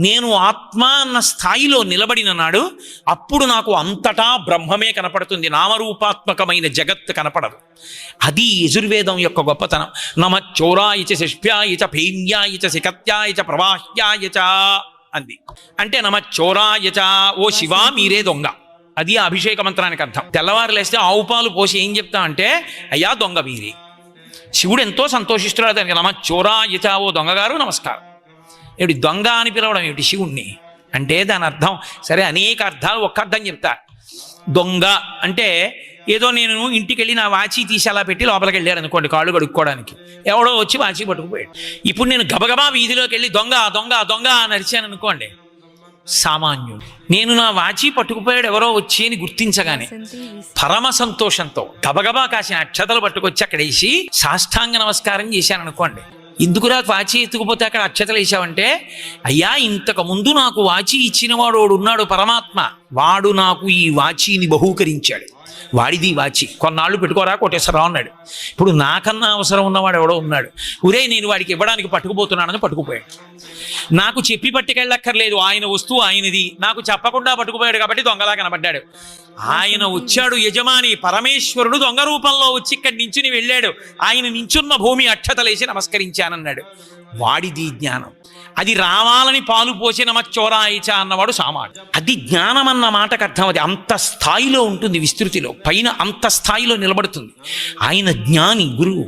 నేను ఆత్మ అన్న స్థాయిలో నిలబడిన నాడు అప్పుడు నాకు అంతటా బ్రహ్మమే కనపడుతుంది, నామరూపాత్మకమైన జగత్ కనపడదు. అది యజుర్వేదం యొక్క గొప్పతనం. నమ చోరాయచ శిష్ప్యాయచ భైమ్యాయచ శిఖత్యాయచ ప్రవాహ్యాయచ అంది. అంటే నమ చోరాయచ, ఓ శివ మీరే దొంగ, అది ఆ అభిషేక మంత్రానికి అర్థం. తెల్లవారు లేస్తే ఆవు పాలు పోసి ఏం చెప్తా అంటే, అయ్యా దొంగ మీరే. శివుడు ఎంతో సంతోషిస్తున్నాడు దానికి. నమ చోరాయచ, ఓ దొంగగారు నమస్కారం. ఏమిటి దొంగ అని పిలవడం ఏమిటి శివుణ్ణి అంటే? దాని అర్థం సరే అనేక అర్థాలు, ఒక్క అర్థం చెప్తా. దొంగ అంటే ఏదో నేను ఇంటికి వెళ్ళి నా వాచి తీసి అలా పెట్టి లోపలికి వెళ్ళాడు అనుకోండి కాళ్ళు కడుక్కోవడానికి, ఎవడో వచ్చి వాచి పట్టుకుపోయాడు. ఇప్పుడు నేను గబగబా వీధిలోకి వెళ్ళి దొంగ దొంగ దొంగ అని అరిచాను అనుకోండి, సామాన్యుడు. నేను నా వాచి పట్టుకుపోయాడు ఎవరో వచ్చి అని గుర్తించగానే పరమ సంతోషంతో గబగబా కాసిన అక్షతలు పట్టుకొచ్చి అక్కడ వేసి సాష్టాంగ నమస్కారం చేశాను అనుకోండి. ఎందుకురా వాచి ఎత్తుకుపోతే అక్కడ అక్షతలు వేసావంటే, అయ్యా ఇంతకు ముందు నాకు వాచి ఇచ్చిన వాడు ఉన్నాడు పరమాత్మ, వాడు నాకు ఈ వాచీని బహూకరించాడు, వాడిది వాచి, కొన్నాళ్ళు పెట్టుకోరా కోటేశ్వరరావు అన్నాడు. ఇప్పుడు నాకన్నా అవసరం ఉన్నవాడు ఎవడో ఉన్నాడు, ఒరే నేను వాడికి ఇవ్వడానికి పట్టుకుపోతున్నానని పట్టుకుపోయాడు. నాకు చెప్పి పట్టుకెళ్ళక్కర్లేదు, ఆయన వస్తువు ఆయనది, నాకు చెప్పకుండా పట్టుకుపోయాడు కాబట్టి దొంగలా కనబడ్డాడు. ఆయన వచ్చాడు యజమాని పరమేశ్వరుడు దొంగ రూపంలో వచ్చి ఇక్కడి నించుని వెళ్ళాడు, ఆయన నించున్న భూమి అక్షతలేసి నమస్కరించానన్నాడు. వాడిది జ్ఞానం. అది రావాలని పాలు పోసి నమచ్చోరాయిచ అన్నవాడు సామాడు. అది జ్ఞానం అన్న మాటకు అర్థం. అది అంత స్థాయిలో ఉంటుంది, విస్తృతిలో పైన అంత స్థాయిలో నిలబడుతుంది. ఆయన జ్ఞాని గురువు.